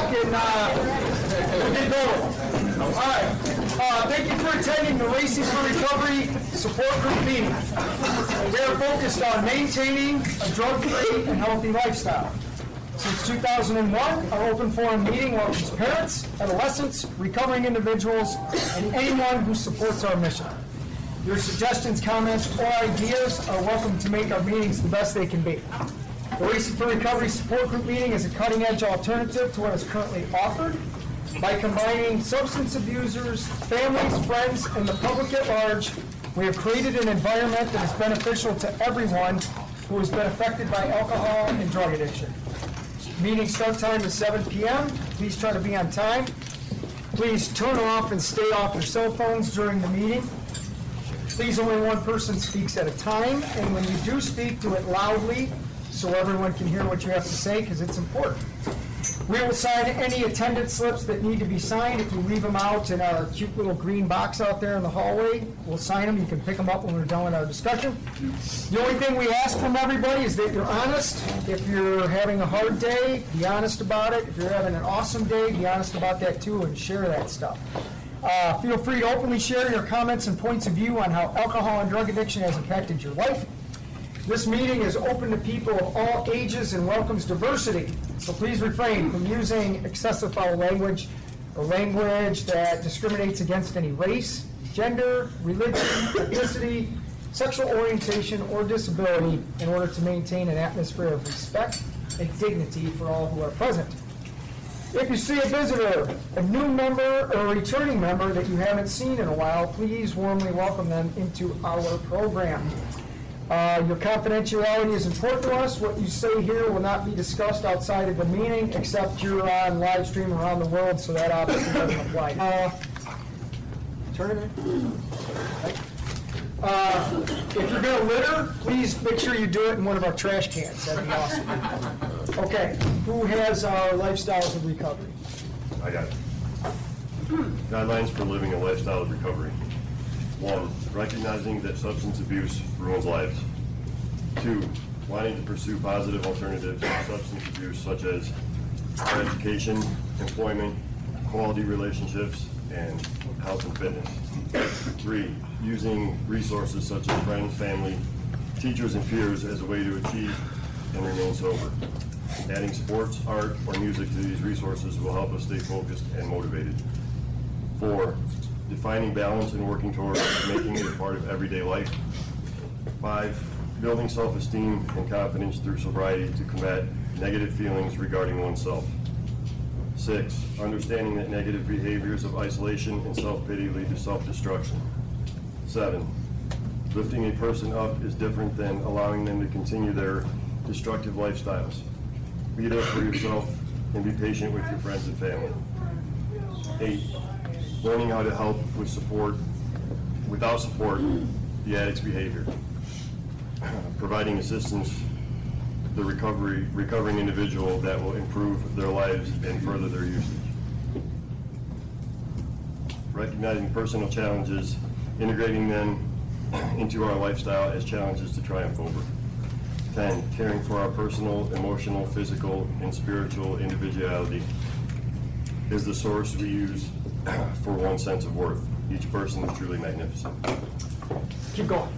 can get going. All right. Thank you for attending the Racing for Recovery Support Group meeting. We are focused on maintaining a drug-free and healthy lifestyle. Since 2001, our open forum meeting welcomes parents, adolescents, recovering individuals, and anyone who supports our mission. Your suggestions, comments, or ideas are welcome to make our meetings the best they can be. The Racing for Recovery Support Group meeting is a cutting-edge alternative to what is currently offered. By combining substance abusers, families, friends, and the public at large, we have created an environment that is beneficial to everyone who has been affected by alcohol and drug addiction. Meeting start time is 7 p.m. Please try to be on time. Please turn off and stay off your cell phones during the meeting. Please, only one person speaks at a time, and when you do speak, do it loudly so everyone can hear what you have to say, because it's important. We will sign any attendance slips that need to be signed. If you leave them out in our cute little green box out there in the hallway, we'll sign them. You can pick them up when we're done with our discussion. The only thing we ask from everybody is that you're honest. If you're having a hard day, be honest about it. If you're having an awesome day, be honest about that too, and share that stuff. Feel free to openly share your comments and points of view on how alcohol and drug addiction has impacted your life. This meeting is open to people of all ages and welcomes diversity. So please refrain from using excessive foul language or language that discriminates against any race, gender, religion, ethnicity, sexual orientation, or disability in order to maintain an atmosphere of respect and dignity for all who are present. If you see a visitor, a new member, or a returning member that you haven't seen in a while, please warmly welcome them into our program. Your confidentiality is important to us. What you say here will not be discussed outside of the meeting, except you're on live stream around the world, so that obviously doesn't apply. Turn it in. If you're going to litter, please make sure you do it in one of our trash cans. That'd be awesome. Okay, who has our lifestyles of recovery? I got it. Guidelines for living a lifestyle of recovery. 1, recognizing that substance abuse ruins lives. 2, wanting to pursue positive alternatives to substance abuse, such as education, employment, quality relationships, and health and fitness. 3, using resources such as friends, family, teachers, and peers as a way to achieve and remain sober. Adding sports, art, or music to these resources will help us stay focused and motivated. 4, defining balance and working towards making it a part of everyday life. 5, building self-esteem and confidence through sobriety to combat negative feelings regarding oneself. 6, understanding that negative behaviors of isolation and self-pity lead to self-destruction. 7, lifting a person up is different than allowing them to continue their destructive lifestyles. Be there for yourself and be patient with your friends and family. 8, learning how to help with support, without support, the addict's behavior. Providing assistance to the recovering individual that will improve their lives and further their usage. Recognizing personal challenges, integrating them into our lifestyle as challenges to triumph over. 10, caring for our personal, emotional, physical, and spiritual individuality is the source we use for one sense of worth. Each person is truly magnificent. Keep going.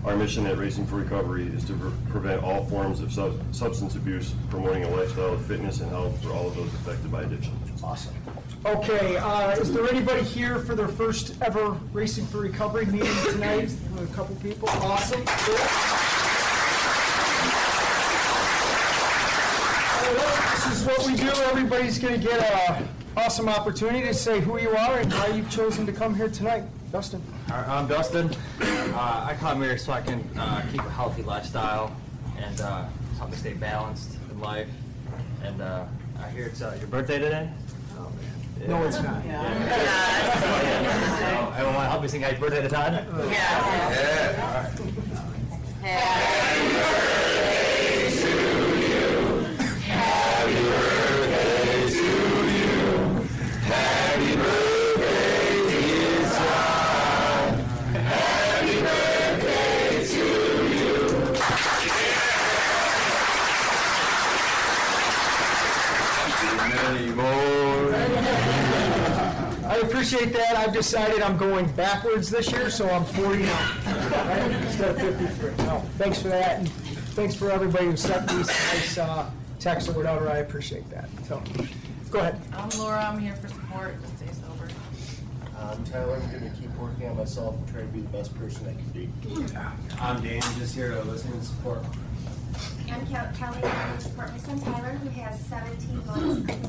Our mission at Racing for Recovery is to prevent all forms of substance abuse, promoting a lifestyle of fitness and health for all of those affected by addiction. Awesome. Okay, is there anybody here for their first ever Racing for Recovery meeting tonight? A couple people. Awesome. Good. This is what we do. Everybody's going to get an awesome opportunity to say who you are and why you've chosen to come here tonight. Dustin. I'm Dustin. I come here so I can keep a healthy lifestyle and help me stay balanced in life. And I hear it's your birthday today. Oh, man. Yeah. No, it's not. Yeah. Everyone want to help me sing Happy Birthday to Todd? Yeah. All right. Happy birthday to you. Happy birthday to you. Happy birthday, dear Todd. Happy birthday to you. anymore. I appreciate that. I've decided I'm going backwards this year, so I'm 40 now, right? Instead of 53. No, thanks for that, and thanks for everybody who sent these nice texts or whatever. I appreciate that. So, go ahead. I'm Laura, I'm here for support, to stay sober. I'm Tyler. I'm going to keep working on myself and try to be the best person I can be. I'm Dan, just here to listen and support. I'm Kelly. I'm here to support my son Tyler, who has 17 months clean.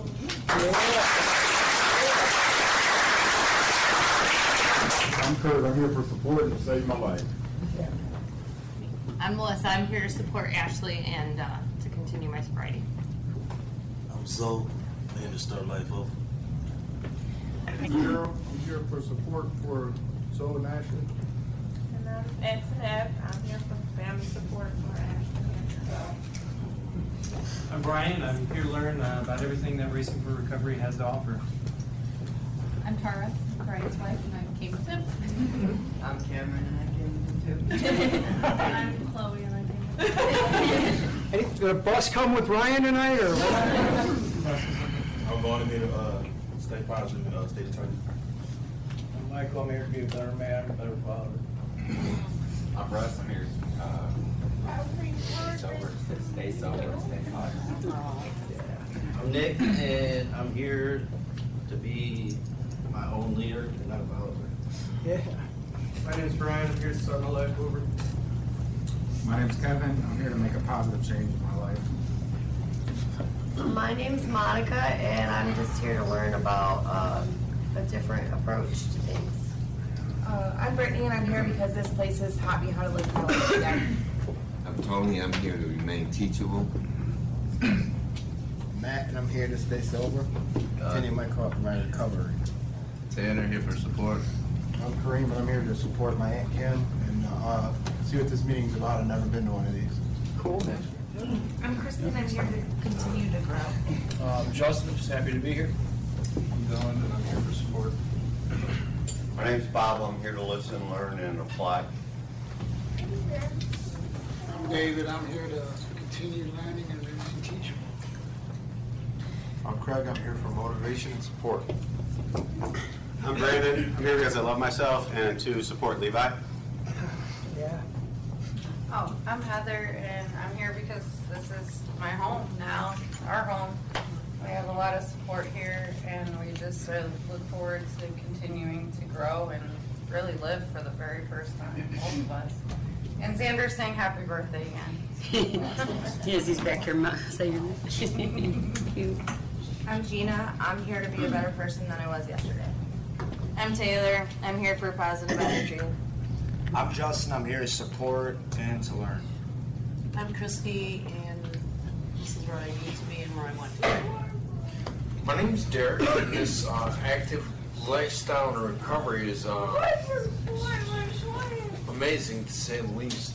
I'm Kurt. I'm here for support and to save my life. I'm Melissa, I'm here to support Ashley and to continue my sobriety. I'm Zoe. I'm here to start life over. I'm here for support for Zoe and Ashley. And I'm Antoinette, I'm here for family support for Ashley. I'm Brian, I'm here to learn about everything that Racing for Recovery has to offer. I'm Tara, Brian's wife, and I came with him. I'm Cameron, and I came with him I'm Chloe, and I came with him. Hey, did the bus come with Ryan tonight, or what? I'm going to stay positive and stay determined. I'm Michael, I'm here to be a better man, a better father. I'm Russ. I'm here stay sober, stay positive. I'm Nick, and I'm here to be my own leader and not a follower. Yeah. My name's Brian, I'm here to start my life over. My name's Kevin. I'm here to make a positive change in my life. My name's Monica, and I'm just here to learn about a different approach to things. I'm Brittany, and I'm here because this place has taught me how to live my life again. I'm Tony. I'm here to remain teachable. Matt, and I'm here to stay sober, continue my recovery. Tanner here for support. I'm Kareem, and I'm here to support my Aunt Kim and see what this meeting's about. I've never been to one of these. Cool. I'm Kristen, I'm here to continue to grow. Justin, just happy to be here. I'm Dylan, and I'm here for support. My name's Bob. I'm here to listen, learn, and apply. I'm David. I'm here to continue learning and remain teachable. I'm Craig. I'm here for motivation and support. I'm Brandon. I'm here because I love myself and to support Levi. Yeah. Oh, I'm Heather, and I'm here because this is my home now, our home. We have a lot of support here, and we just look forward to continuing to grow and really live for the very first time, both of us. And Xander's saying happy birthday again. Yes, he's back here saying cute. I'm Gina. I'm here to be a better person than I was yesterday. I'm Taylor. I'm here for positive energy. I'm Justin, I'm here to support and to learn. I'm Christy, and this is where I need to be and where I want to be. My name's Derek. This active lifestyle and recovery is amazing, to say the least.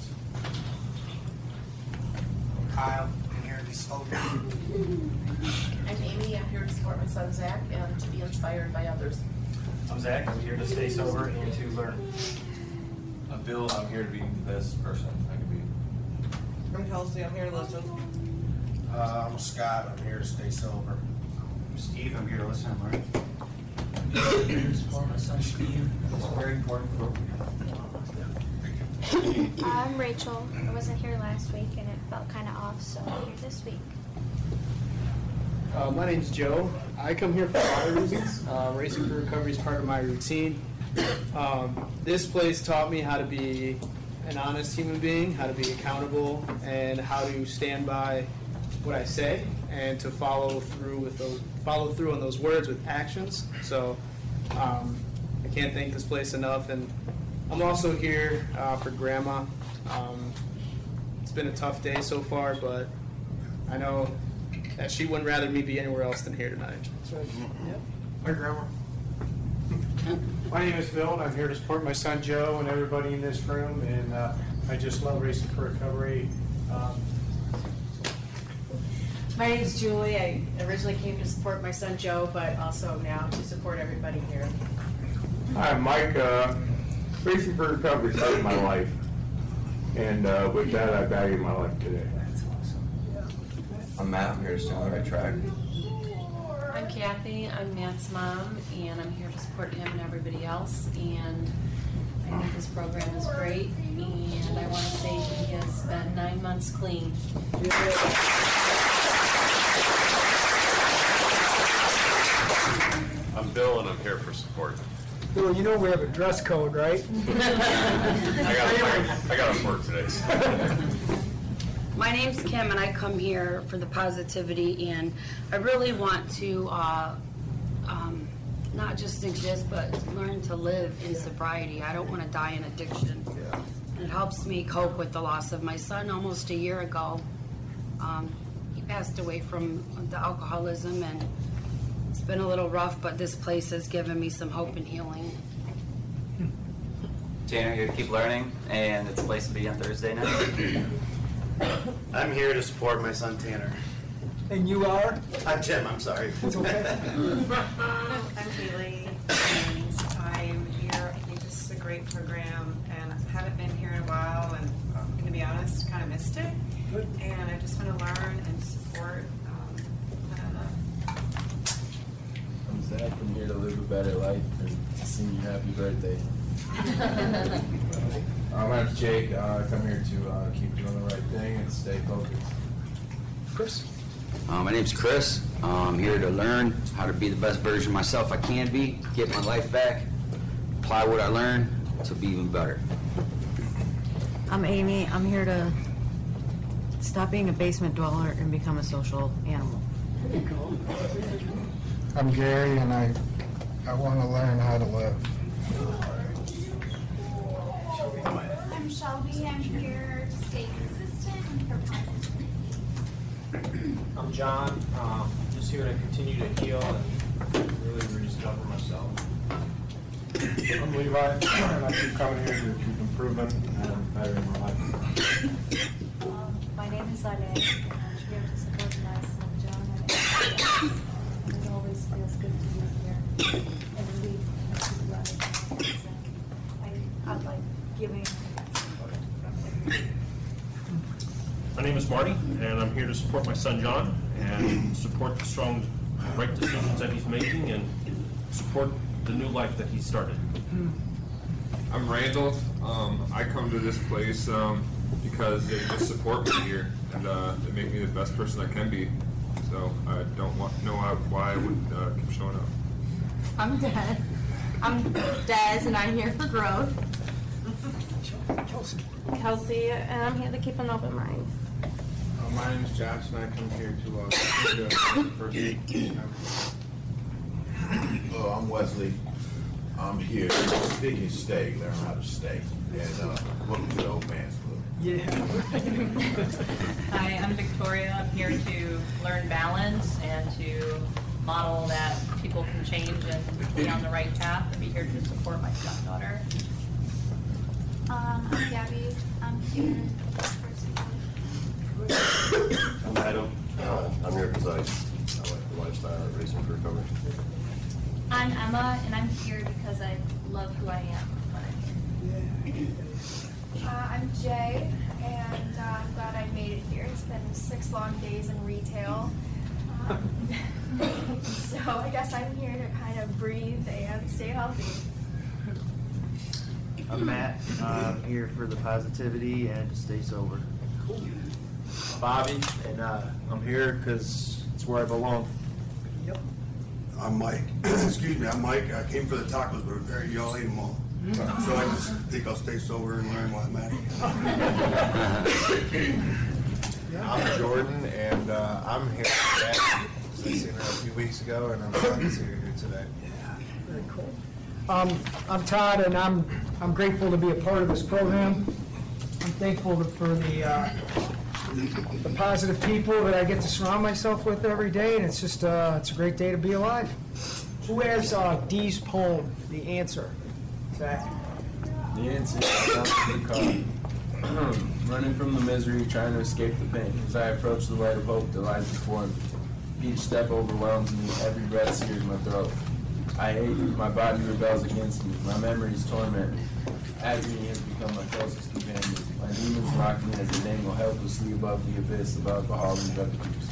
I'm Kyle, I'm here to be sober. I'm Amy. I'm here to support my son Zach and to be inspired by others. I'm Zach, I'm here to stay sober and to learn. I'm Bill. I'm here to be the best person I can be. I'm Kelsey. I'm here to listen. I'm Scott. I'm here to stay sober. I'm Steve. I'm here to listen and learn. Support my son Steve. It's very important for I'm Rachel. I wasn't here last week and it felt kind of off, so I'm here this week. My name's Joe. I come here for a lot of reasons. Racing for Recovery is part of my routine. This place taught me how to be an honest human being, how to be accountable, and how to stand by what I say and to follow through on those words with actions. So I can't thank this place enough. And I'm also here for Grandma. It's been a tough day so far, but I know that she wouldn't rather me be anywhere else than here tonight. That's right. Yep. Hi, Grandma. My name is Bill, and I'm here to support my son Joe and everybody in this room, and I just love Racing for Recovery. My name's Julie. I originally came to support my son Joe, but also now to support everybody here. Hi, Mike. Racing for Recovery saved my life. And with that, I value my life today. I'm Matt. I'm here to stay on the right track. I'm Kathy, I'm Matt's mom, and I'm here to support him and everybody else, and I think this program is great, and I want to say he has been 9 months clean. I'm Bill, and I'm here for support. Bill, you know we have a dress code, right? I got to work today. My name's Kim, and I come here for the positivity, and I really want to not just exist, but learn to live in sobriety. I don't want to die in addiction. It helps me cope with the loss of my son almost a year ago. He passed away from the alcoholism, and it's been a little rough, but this place has given me some hope and healing. Tanner, here to keep learning, and it's a place to be on Thursday night. I'm here to support my son Tanner. And you are? I'm Tim, I'm sorry. It's okay. I'm Kaylee, and I'm here. I think this is a great program, and I haven't been here in a while, and I'm going to be honest, kind of missed it. Good. And I just want to learn and support. I'm Zach. I'm here to live a better life and to sing you happy birthday. My name's Jake. I come here to keep doing the right thing and stay focused. Chris? My name's Chris. I'm here to learn how to be the best version of myself I can be, get my life back, apply what I learned to be even better. I'm Amy. I'm here to stop being a basement dweller and become a social animal. There you go. I'm Gary, and I want to learn how to live. I'm Shelby. I'm here to stay consistent and for positivity. I'm John. Just here to continue to heal and really rediscover myself. I'm Levi, and I keep coming here to keep improving and bettering my life. My name is Ade, and I'm here to support my son John. It always feels good to be here. Every week I keep running. I like giving. My name is Marty, and I'm here to support my son John and support the strong, right decisions that he's making and support the new life that he's started. I'm Randall. I come to this place because they just support me here and they make me the best person I can be. So I don't know why I would keep showing up. I'm Des, and I'm here for growth. Kelsey, and I'm here to keep an open mind. My name is Josh, and I come here to first. I'm Wesley. I'm here to stick and stay, learn how to stay. And welcome to the Old Man's Club. Yeah. Hi, I'm Victoria. I'm here to learn balance and to model that people can change and be on the right path and be here to support my stepdaughter. I'm Gabby. I'm here I'm Adam. I'm here because I like the lifestyle of Racing for Recovery. I'm Emma, and I'm here because I love who I am when I'm here. I'm Jay, and I'm glad I made it here. It's been 6 long days in retail. So I guess I'm here to kind of breathe and stay healthy. I'm Matt. I'm here for the positivity and to stay sober. Bobby, and I'm here because it's where I belong. Yep. I'm Mike. Excuse me, I'm Mike. I came for the tacos, but very y'all ate them all. So I just think I'll stay sober and learn why I'm at it. I'm Jordan, and I'm here for that. I seen her a few weeks ago, and I'm glad to see her here today. Very cool. I'm Todd, and I'm grateful to be a part of this program. I'm thankful for the positive people that I get to surround myself with every day, and it's just it's a great day to be alive. Who has Dee's poem, The Answer? Zach. The answer is running from the misery, trying to escape the pain. As I approach the light of hope that lies before me, each step overwhelms me, every breath sears my throat. I hate you, my body rebels against me, my memories torment me. Agony has become my closest companion. My demons mock me as I dangle helplessly above the abyss of alcohol and drug abuse.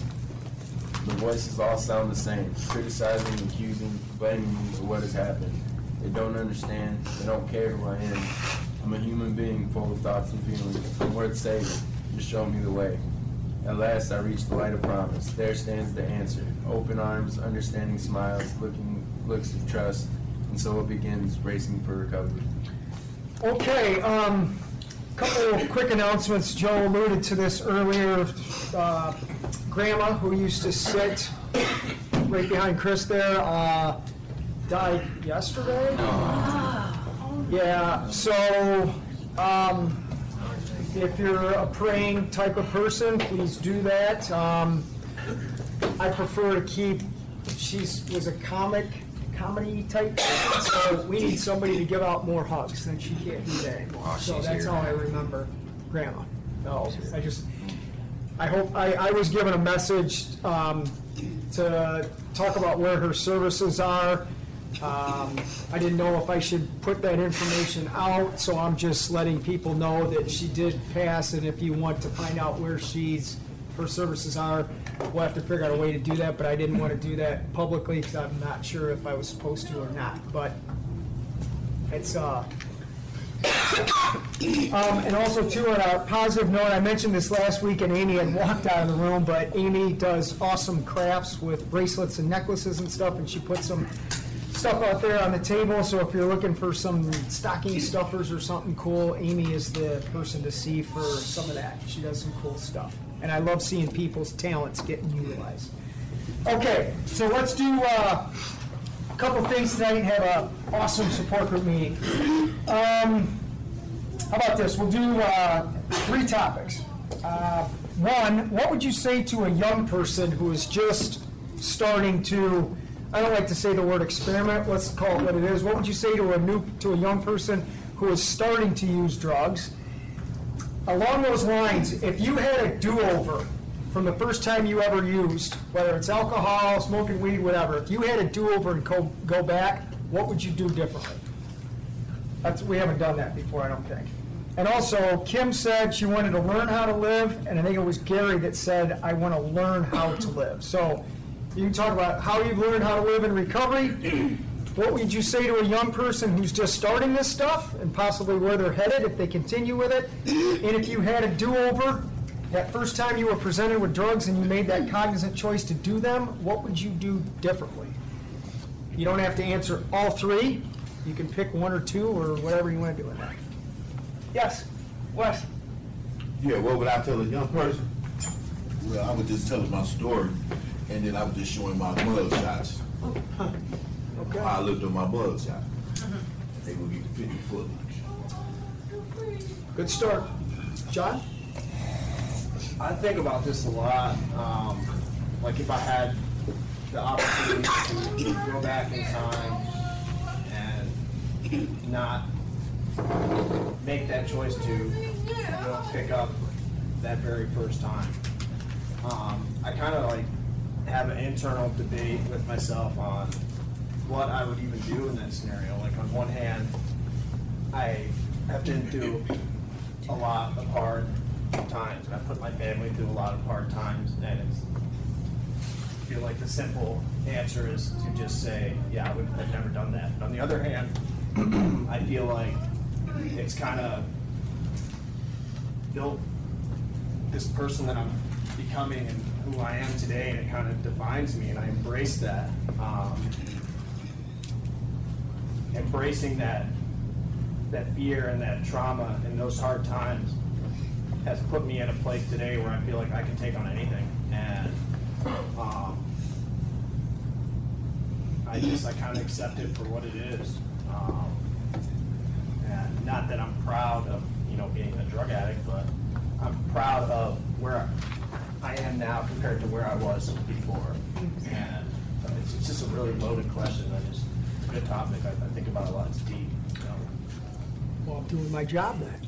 The voices all sound the same, criticizing, accusing, blaming me for what has happened. They don't understand, they don't care who I am. I'm a human being full of thoughts and feelings. I'm worth saving. Just show me the way. At last I reach the light of promise. There stands the answer. Open arms, understanding smiles, looks of trust, and so it begins, racing for recovery. Okay, couple of quick announcements. Joe alluded to this earlier. Grandma, who used to sit right behind Chris there, died yesterday. Yeah, so if you're a praying type of person, please do that. I prefer to keep, she was a comedy type person, so we need somebody to give out more hugs, and she can't do that anymore. So that's how I remember Grandma. No, I hope, I was given a message to talk about where her services are. I didn't know if I should put that information out, so I'm just letting people know that she did pass, and if you want to find out where her services are, we'll have to figure out a way to do that, but I didn't want to do that publicly because I'm not sure if I was supposed to or not, but it's, and also too, on a positive note, I mentioned this last week and Amy had walked out of the room, but Amy does awesome crafts with bracelets and necklaces and stuff, and she put some stuff out there on the table, so if you're looking for some stocking stuffers or something cool, Amy is the person to see for some of that. She does some cool stuff. And I love seeing people's talents getting utilized. Okay, so let's do a couple things tonight and have an awesome support group meeting. How about this? We'll do 3 topics. One, what would you say to a young person who is just starting to, I don't like to say the word experiment, let's call it what it is. What would you say to a young person who is starting to use drugs? Along those lines, if you had a do-over from the first time you ever used, whether it's alcohol, smoking weed, whatever, if you had a do-over and go back, what would you do differently? We haven't done that before, I don't think. And also, Kim said she wanted to learn how to live, and I think it was Gary that said, I want to learn how to live. So you can talk about how you've learned how to live in recovery. What would you say to a young person who's just starting this stuff and possibly where they're headed if they continue with it? And if you had a do-over, that first time you were presented with drugs and you made that cognizant choice to do them, what would you do differently? You don't have to answer all 3. You can pick 1 or 2 or whatever you want to do with that. Yes, Wes? Yeah, what would I tell a young person? Well, I would just tell them my story, and then I would just show him my mug shots. Okay. How I looked on my mug shot. They would get the 50 foot. Good start. John? I think about this a lot. Like if I had the opportunity to go back in time and not make that choice to pick up that very first time. I kind of like have an internal debate with myself on what I would even do in that scenario. Like on one hand, I have been through a lot of hard times. I put my family through a lot of hard times, and I feel like the simple answer is to just say, yeah, I've never done that. But on the other hand, I feel like it's kind of built this person that I'm becoming and who I am today, and it kind of defines me, and I embrace that. Embracing that fear and that trauma and those hard times has put me in a place today where I feel like I can take on anything, and I kind of accept it for what it is, and not that I'm proud of being a drug addict, but I'm proud of where I am now compared to where I was before, and it's just a really loaded question. It's a good topic. I think about it a lot. It's deep. Well, I'm doing my job then.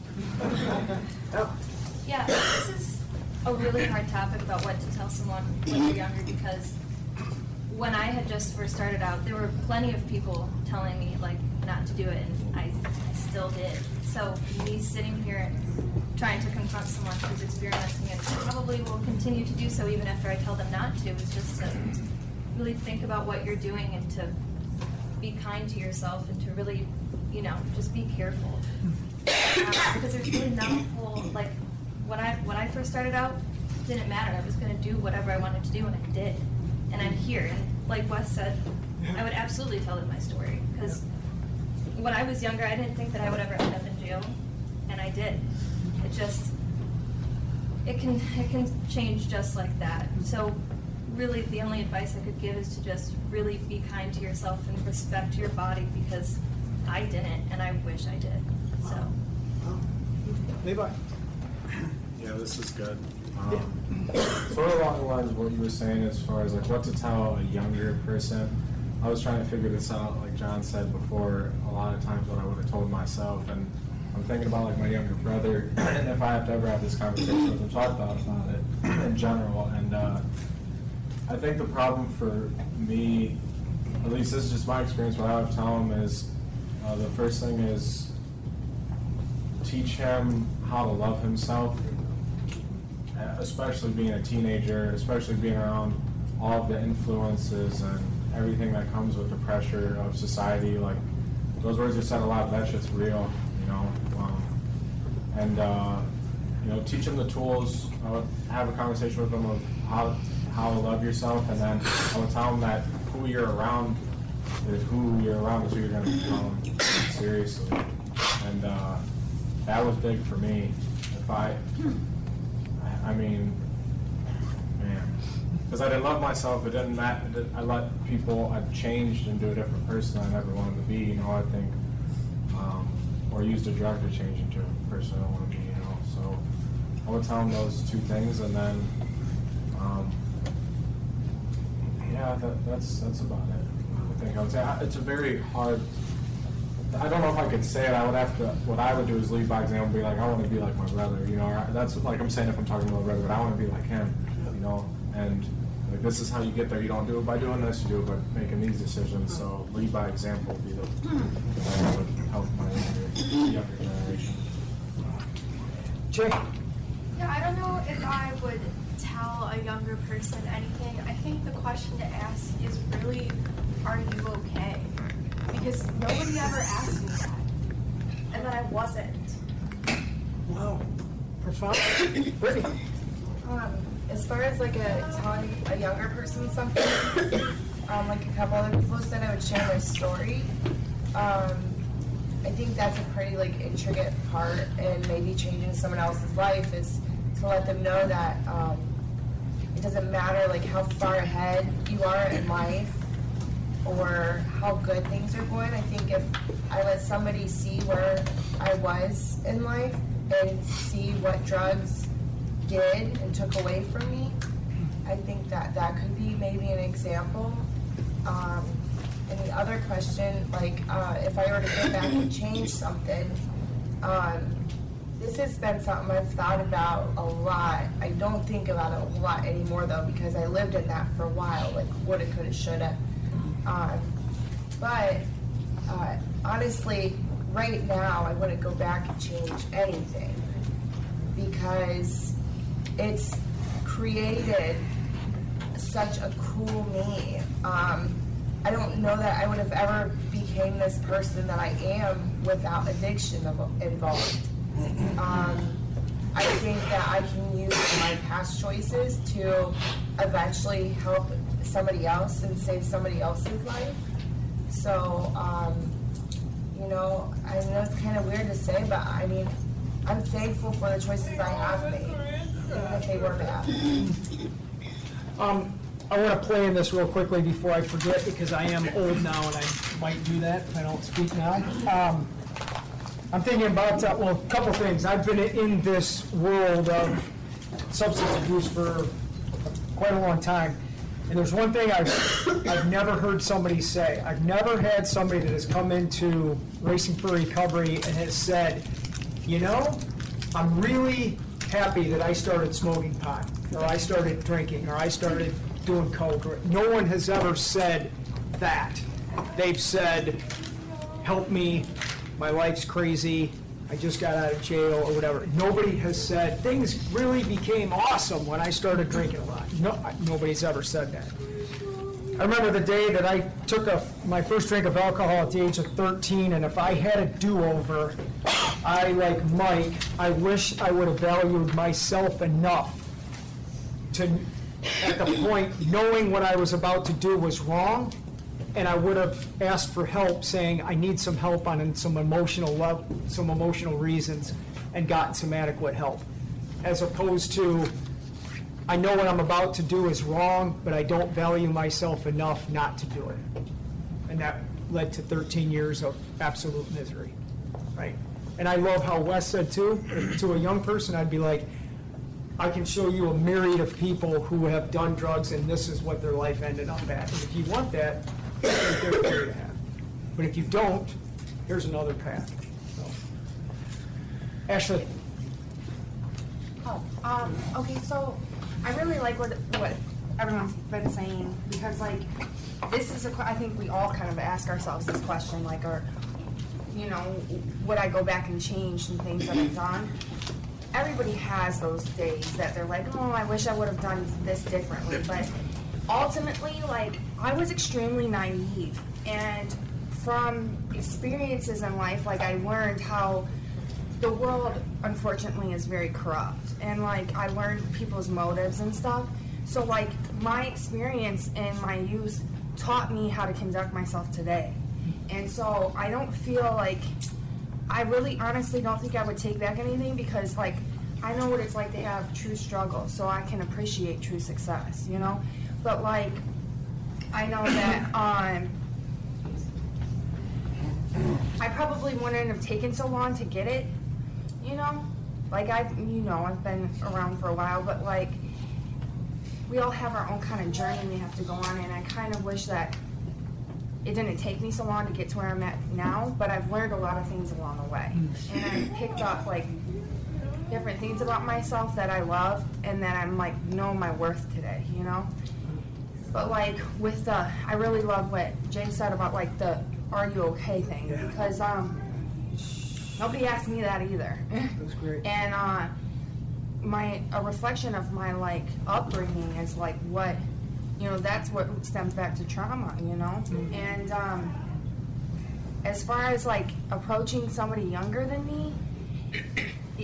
Yeah, this is a really hard topic about what to tell someone when they're younger, because when I had just first started out, there were plenty of people telling me like not to do it, and I still did. So me sitting here trying to confront someone who's experiencing it, and probably will continue to do so even after I tell them not to, is just to really think about what you're doing and to be kind to yourself and to really, you know, just be careful. Because there's really not a whole, like, when I first started out, it didn't matter. I was going to do whatever I wanted to do, and I did. And I'm here. And like Wes said, I would absolutely tell them my story. Because when I was younger, I didn't think that I would ever end up in jail, and I did. It just, it can change just like that. So really, the only advice I could give is to just really be kind to yourself and respect your body, because I didn't, and I wish I did. So. Levi. Yeah, this is good. Sort of along the lines of what you were saying as far as like what to tell a younger person. I was trying to figure this out, like John said before, a lot of times what I would have told myself, and I'm thinking about like my younger brother, and if I have to ever have this conversation with him, so I thought about it in general, and I think the problem for me, at least this is just my experience, what I would tell him is, the first thing is teach him how to love himself, especially being a teenager, especially being around all of the influences and everything that comes with the pressure of society. Like, those words you said, a lot of that shit's real, you know. And you know, teach them the tools, have a conversation with them of how to love yourself, and then I would tell them that who you're around is who you're going to become, seriously. And that was big for me. I mean, man, because I didn't love myself, it didn't matter. I let people, I've changed into a different person I never wanted to be, you know, I think, or used a drug to change into a person I don't want to be, you know. So I would tell them those two things, and then, yeah, that's about it. I think I would say it's a very hard. I don't know if I could say it. I would have to. What I would do is lead by example. Be like, I want to be like my brother. You know, that's like I'm saying if I'm talking to my brother, but I want to be like him. You know, and like this is how you get there. You don't do it by doing this. You do it by making these decisions. So lead by example would be the that would help my younger generation. Jay. Yeah, I don't know if I would tell a younger person anything. I think the question to ask is really, are you okay? Because nobody ever asked me that. And then I wasn't. Wow. Profound. Brittany. As far as like telling a younger person something, like a couple other people said, I would share my story. I think that's a pretty like intricate part in maybe changing someone else's life, is to let them know that it doesn't matter like how far ahead you are in life or how good things are going. I think if I let somebody see where I was in life and see what drugs did and took away from me, I think that that could be maybe an example. And the other question, like if I were to go back and change something, this has been something I've thought about a lot. I don't think about it a lot anymore though, because I lived in that for a while, like woulda, coulda, shoulda. But honestly, right now, I wouldn't go back and change anything, because it's created such a cool me. I don't know that I would have ever became this person that I am without addiction involved. I think that I can use my past choices to eventually help somebody else and save somebody else's life. So, you know, I know it's kind of weird to say, but I mean, I'm thankful for the choices I have made, even if they were bad. I want to play in this real quickly before I forget, because I am old now and I might do that if I don't speak now. I'm thinking about, well, a couple things. I've been in this world of substance abuse for quite a long time. And there's one thing I've never heard somebody say. I've never had somebody that has come into Racing for Recovery and has said, you know, I'm really happy that I started smoking pot, or I started drinking, or I started doing coke. No one has ever said that. They've said, help me, my life's crazy, I just got out of jail or whatever. Nobody has said, things really became awesome when I started drinking a lot. No, nobody's ever said that. I remember the day that I took my first drink of alcohol at the age of 13, and if I had a do-over, like Mike, I wish I would have valued myself enough to, at the point, knowing what I was about to do was wrong, and I would have asked for help, saying I need some help on some emotional level, some emotional reasons, and gotten some adequate help, as opposed to I know what I'm about to do is wrong, but I don't value myself enough not to do it. And that led to 13 years of absolute misery, right? And I love how Wes said too, to a young person, I'd be like, I can show you a myriad of people who have done drugs and this is what their life ended up at. And if you want that, it's right there for you to have. But if you don't, here's another path. So. Ashley. Okay, so I really like what everyone's been saying, because like this is I think we all kind of ask ourselves this question, like, or you know, would I go back and change some things that I've done? Everybody has those days that they're like, oh, I wish I would have done this differently. But ultimately, like, I was extremely naive, and from experiences in life, like, I learned how the world, unfortunately, is very corrupt. And, like, I learned people's motives and stuff. So, like, my experience in my youth taught me how to conduct myself today. And so I don't feel like, I really honestly don't think I would take back anything, because, like, I know what it's like to have true struggle, so I can appreciate true success, you know? But, like, I know that I probably wouldn't have taken so long to get it, you know? Like, I've been around for a while, but, like, we all have our own kind of journey we have to go on, and I kind of wish that it didn't take me so long to get to where I'm at now, but I've learned a lot of things along the way. And I've picked up, like, different things about myself that I love and that I'm, like, know my worth today, you know? But, like, with I really love what Jay said about, like, the are you okay thing, because nobody asked me that either. That's great. And a reflection of my, like, upbringing is, like, what, you know, that's what stems back to trauma, you know? Mm-hmm. And as far as, like, approaching somebody younger than me,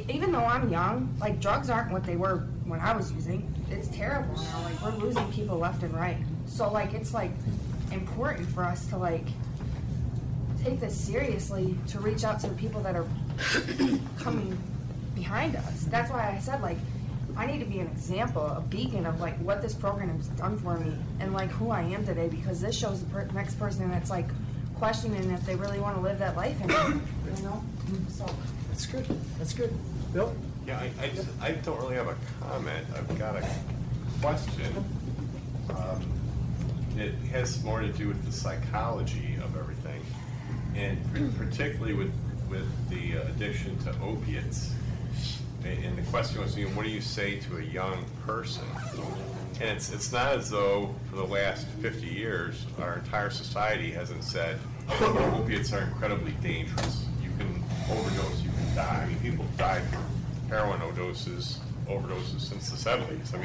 even though I'm young, like, drugs aren't what they were when I was using. It's terrible now. Like, we're losing people left and right. So, like, it's, like, important for us to, like, take this seriously, to reach out to the people that are coming behind us. That's why I said, like, I need to be an example, a beacon of, like, what this program has done for me and, like, who I am today, because this shows the next person that's, like, questioning if they really want to live that life anymore, you know? So that's good. That's good. Bill? Yeah, I don't really have a comment. I've got a question. It has more to do with the psychology of everything, and particularly with the addiction to opiates. And the question was, you know, what do you say to a young person? And it's not as though for the last 50 years our entire society hasn't said, oh, opiates are incredibly dangerous. You can overdose, you can die. I mean, people died from heroin overdoses since the 70s. I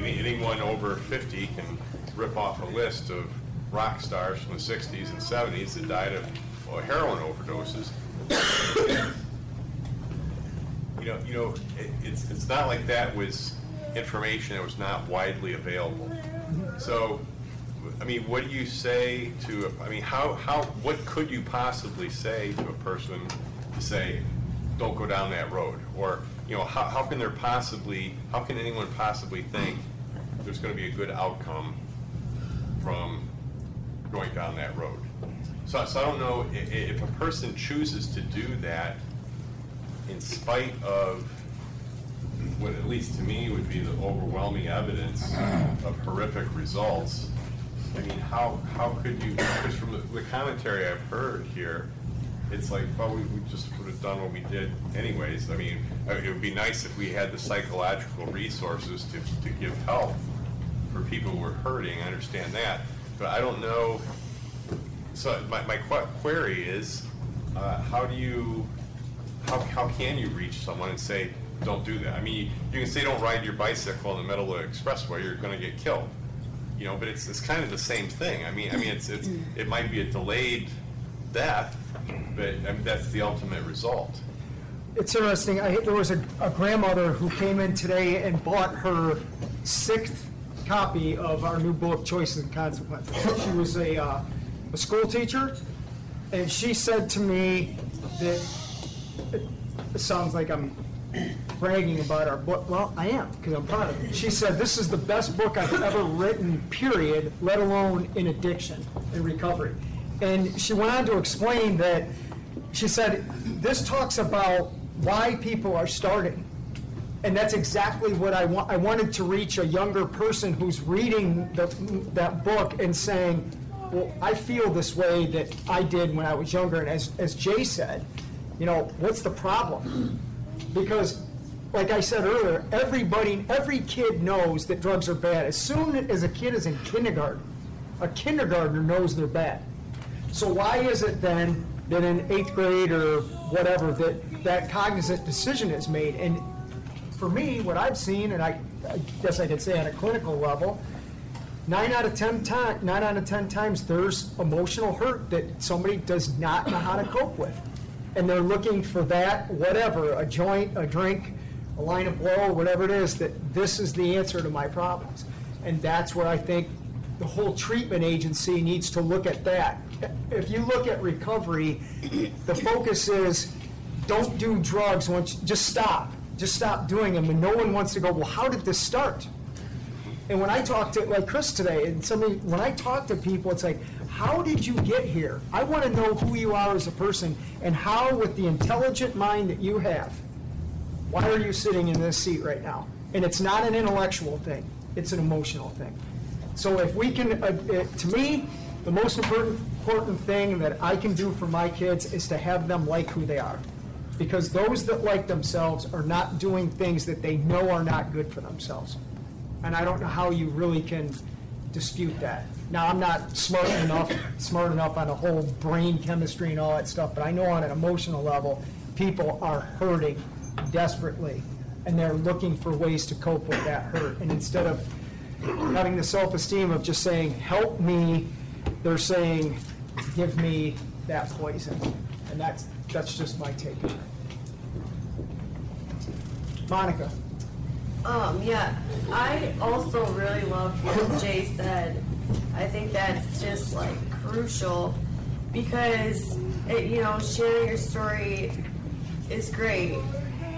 mean, anyone over 50 can rip off a list of rock stars from the 60s and 70s that died of heroin overdoses. You know, it's not like that was information that was not widely available. So, I mean, what do you say to? What could you possibly say to a person to say, don't go down that road? Or, you know, how can anyone possibly think there's going to be a good outcome from going down that road? So I don't know if a person chooses to do that in spite of what, at least to me, would be the overwhelming evidence of horrific results. I mean, how could you, because from the commentary I've heard here, it's like, well, we just would have done what we did anyways. I mean, it would be nice if we had the psychological resources to give help for people who are hurting. I understand that. But I don't know. So my query is, how can you reach someone and say, don't do that? I mean, you can say don't ride your bicycle in the middle of the expressway, you're going to get killed. You know, but it's kind of the same thing. I mean, it might be a delayed death, but I mean, that's the ultimate result. It's interesting. There was a grandmother who came in today and bought her 6th copy of our new book, Choices and Consequences. She was a school teacher, and she said to me that it sounds like I'm bragging about our book. Well, I am, because I'm proud of it. She said, this is the best book I've ever written, period, let alone in addiction and recovery. And she went on to explain that, she said, this talks about why people are starting. And that's exactly what I want. I wanted to reach a younger person who's reading that book and saying, well, I feel this way that I did when I was younger. And as Jay said, you know, what's the problem? Because, like I said earlier, every kid knows that drugs are bad. As soon as a kid is in kindergarten, a kindergartner knows they're bad. So why is it then that in 8th grade or whatever that cognizant decision is made? And for me, what I've seen, and I guess I could say on a clinical level, 9 out of 10 times there's emotional hurt that somebody does not know how to cope with. And they're looking for that, whatever, a joint, a drink, a line of blow, whatever it is, that this is the answer to my problems. And that's where I think the whole treatment agency needs to look at that. If you look at recovery, the focus is don't do drugs, just stop. Just stop doing them. And no one wants to go, well, how did this start? And when I talk to, like Chris today, and when I talk to people, it's like, how did you get here? I want to know who you are as a person and how, with the intelligent mind that you have, why are you sitting in this seat right now? And it's not an intellectual thing. It's an emotional thing. So if we can, to me, the most important thing that I can do for my kids is to have them like who they are. Because those that like themselves are not doing things that they know are not good for themselves. And I don't know how you really can dispute that. Now, I'm not smart enough on the whole brain chemistry and all that stuff, but I know on an emotional level, people are hurting desperately, and they're looking for ways to cope with that hurt. And instead of having the self-esteem of just saying, help me, they're saying, give me that poison. And that's just my take on it. Monica. Yeah, I also really loved what Jay said. I think that's just like crucial because, sharing your story is great,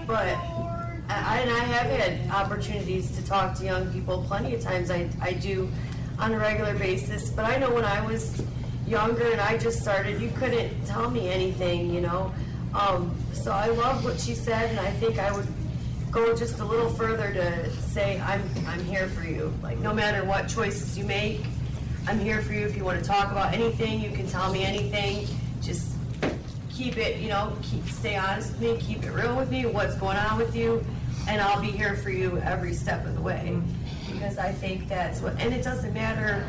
but I have had opportunities to talk to young people plenty of times. I do on a regular basis, but I know when I was younger and I just started, you couldn't tell me anything, So I love what she said, and I think I would go just a little further to say I'm here for you. Like, no matter what choices you make, I'm here for you. If you want to talk about anything, you can tell me anything. Just keep it, stay honest with me, keep it real with me, what's going on with you, and I'll be here for you every step of the way. Because I think that's what, and it doesn't matter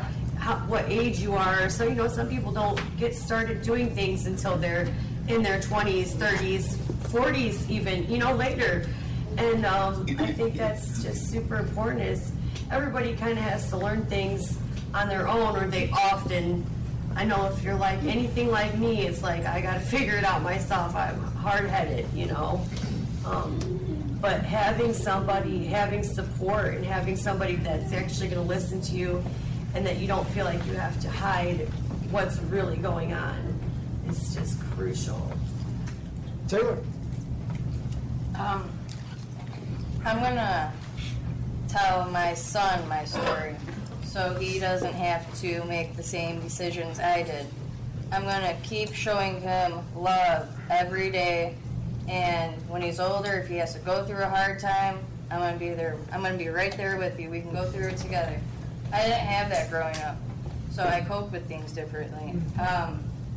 what age you are. So, some people don't get started doing things until they're in their 20s, 30s, 40s even, later. And I think that's just super important is everybody kind of has to learn things on their own, or they often, I know if you're like anything like me, it's like I got to figure it out myself. I'm hard-headed, but having support and having somebody that's actually going to listen to you and that you don't feel like you have to hide what's really going on is just crucial. Taylor. I'm going to tell my son my story so he doesn't have to make the same decisions I did. I'm going to keep showing him love every day, and when he's older, if he has to go through a hard time, I'm going to be there. I'm going to be right there with you. We can go through it together. I didn't have that growing up, so I cope with things differently.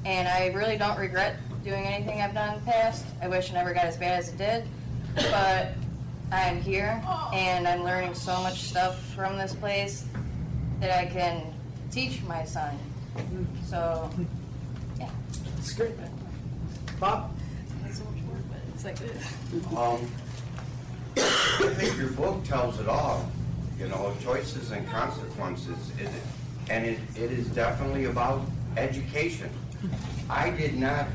And I really don't regret doing anything I've done in the past. I wish it never got as bad as it did, but I'm here, and I'm learning so much stuff from this place that I can teach my son. So, yeah. That's great, man. Bob? That's so much work, but it's like, I think your book tells it all, you know, choices and consequences, and it is definitely about education. I did not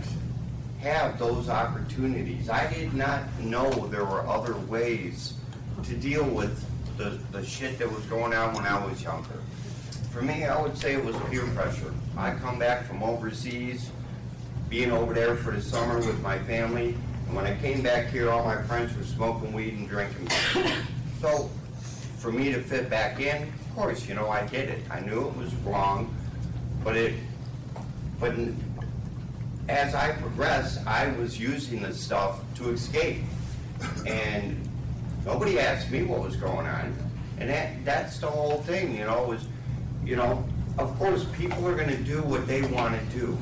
have those opportunities. I did not know there were other ways to deal with the shit that was going on when I was younger. For me, I would say it was peer pressure. I come back from overseas, being over there for the summer with my family, and when I came back here, all my friends were smoking weed and drinking. So, for me to fit back in, of course, you know, I did it. I knew it was wrong, but as I progressed, I was using this stuff to escape. And nobody asked me what was going on. And that's the whole thing, you know, of course, people are gonna do what they wanna do,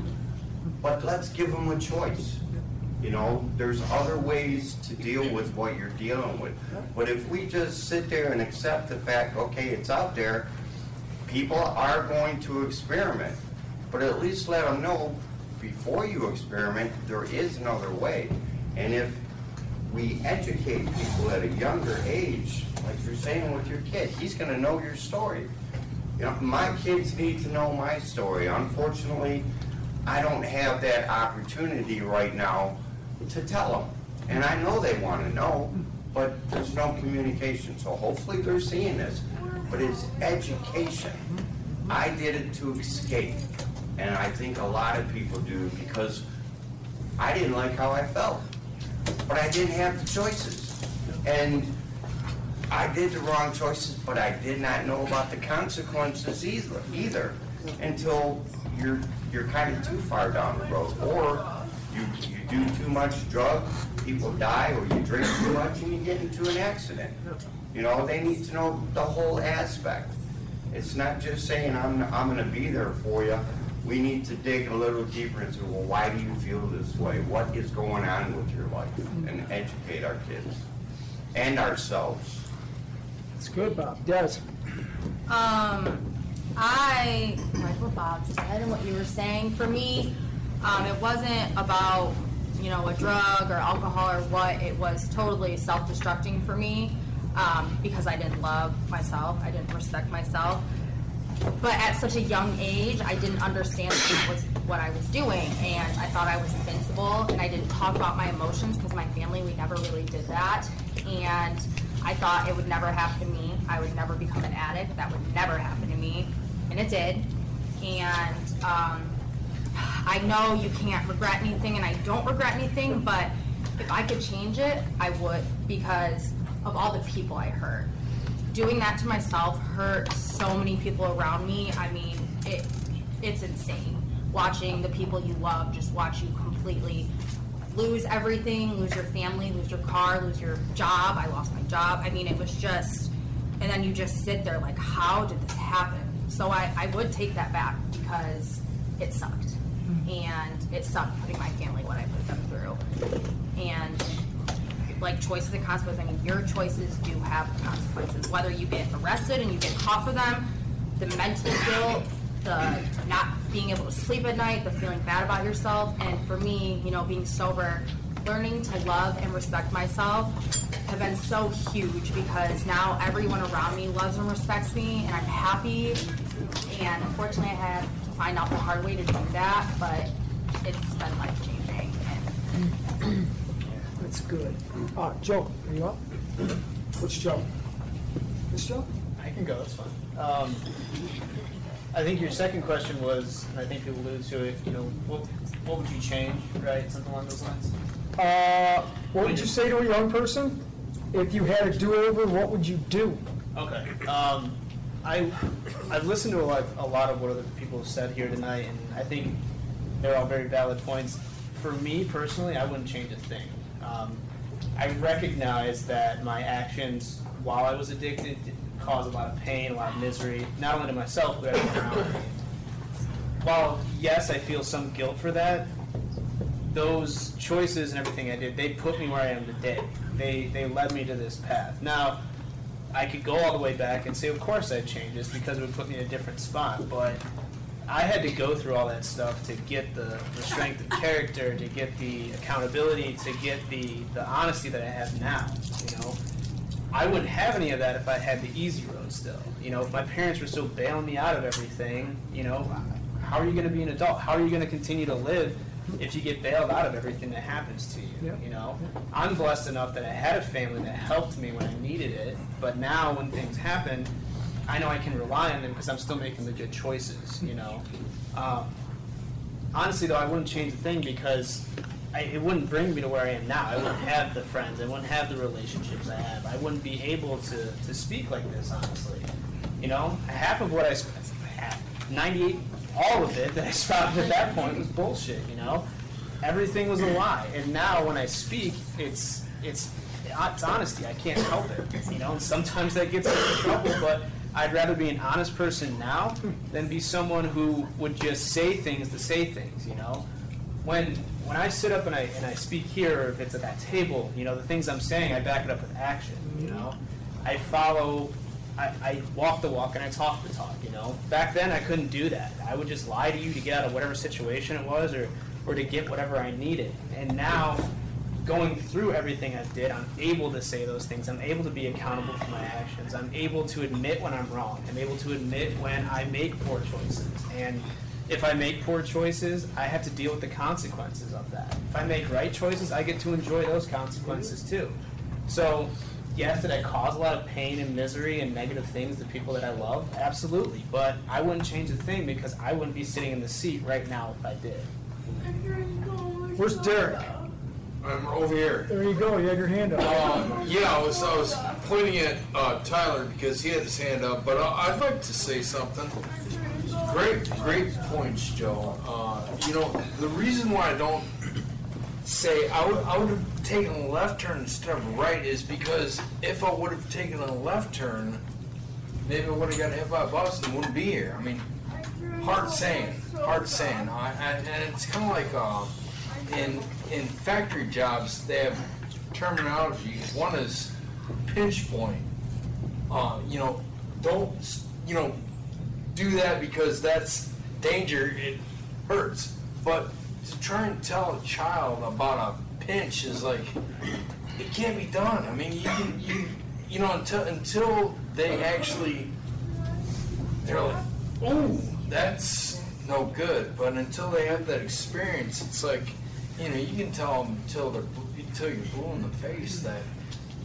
but let's give them a choice. You know, there's other ways to deal with what you're dealing with. But if we just sit there and accept the fact, okay, it's out there, people are going to experiment. But at least let them know, before you experiment, there is another way. And if we educate people at a younger age, like you're saying with your kid, he's gonna know your story. You know, my kids need to know my story. Unfortunately, I don't have that opportunity right now to tell them. And I know they want to know, but there's no communication. So hopefully they're seeing this. But it's education. I did it to escape. And I think a lot of people do because I didn't like how I felt. But I didn't have the choices. And I did the wrong choices, but I did not know about the consequences either until you're kind of too far down the road. Or you do too much drug, people die, or you drink too much and you get into an accident. You know, they need to know the whole aspect. It's not just saying, I'm going to be there for you. We need to dig a little deeper into, well, why do you feel this way? What is going on with your life? And educate our kids and ourselves. It's good, Bob. Des? I like what Bob said and what you were saying. For me, it wasn't about, you know, a drug or alcohol or what. It was totally self-destructing for me because I didn't love myself. I didn't respect myself. But at such a young age, I didn't understand what I was doing, and I thought I was invincible, and I didn't talk about my emotions because my family, we never really did that. And I thought it would never happen to me. I would never become an addict. That would never happen to me. And it did. And I know you can't regret anything, and I don't regret anything, but if I could change it, I would, because of all the people I hurt. Doing that to myself hurt so many people around me. I mean, it's insane. Watching the people you love just watch you completely lose everything, lose your family, lose your car, lose your job. I lost my job. I mean, it was just, and then you just sit there like, how did this happen? So I would take that back because it sucked. And it sucked putting my family, what I put them through. And like choices and consequences, I mean, your choices do have consequences. Whether you get arrested and you get caught for them, the mental guilt, the not being able to sleep at night, the feeling bad about yourself. And for me, you know, being sober, learning to love and respect myself have been so huge because now everyone around me loves and respects me, and I'm happy. And unfortunately, I had to find out the hard way to do that, but it's been life-changing. That's good. Joe, are you up? Which Joe? This Joe? I can go, that's fine. I think your second question was, and I think you alluded to it, you know, what would you change, right? Something along those lines? What would you say to a young person? If you had a do-over, what would you do? Okay. I've listened to a lot of what other people have said here tonight, and I think they're all very valid points. For me personally, I wouldn't change a thing. I recognize that my actions while I was addicted caused a lot of pain, a lot of misery, not only to myself, but everyone around me. While, yes, I feel some guilt for that, those choices and everything I did, they put me where I am today. They led me to this path. Now, I could go all the way back and say, of course I'd change this because it would put me in a different spot, but I had to go through all that stuff to get the strength of character, to get the accountability, to get the honesty that I have now, you know. I wouldn't have any of that if I had the easy road still. You know, if my parents were still bailing me out of everything, you know, how are you going to be an adult? How are you going to continue to live if you get bailed out of everything that happens to you, you know? I'm blessed enough that I had a family that helped me when I needed it, but now when things happen, I know I can rely on them because I'm still making the good choices, you know? Honestly, though, I wouldn't change a thing because it wouldn't bring me to where I am now. I wouldn't have the friends. I wouldn't have the relationships I have. I wouldn't be able to speak like this, honestly. You know, half of what I spent, 98, all of it that I spouted at that point was bullshit, you know? Everything was a lie. And now when I speak, it's honesty. I can't help it, you know? And sometimes that gets me in trouble, but I'd rather be an honest person now than be someone who would just say things to say things, you know? When I sit up and I speak here, or if it's at that table, you know, the things I'm saying, I back it up with action, you know? I walk the walk and I talk the talk, you know? Back then, I couldn't do that. I would just lie to you to get out of whatever situation it was or to get whatever I needed. And now, going through everything I did, I'm able to say those things. I'm able to be accountable for my actions. I'm able to admit when I'm wrong. I'm able to admit when I make poor choices. And if I make poor choices, I have to deal with the consequences of that. If I make right choices, I get to enjoy those consequences too. So, yes, did I cause a lot of pain and misery and negative things to people that I love? Absolutely. But I wouldn't change a thing because I wouldn't be sitting in the seat right now if I did. Where's Derek? I'm over here. There you go. You had your hand up. I was pointing at Tyler because he had his hand up, but I'd like to say something. Great points, Joe. You know, the reason why I don't say I would have taken a left turn instead of right is because if I would have taken a left turn, maybe I would have got hit by a bus and wouldn't be here. I mean, hard saying. And it's kind of like in factory jobs, they have terminology. One is pinch point. You know, don't do that because that's danger. It hurts. But to try and tell a child about a pinch is like, it can't be done. I mean, you know, until they actually, they're like, oh, that's no good. But until they have that experience, it's like, you know, you can tell them until you're blue in the face that,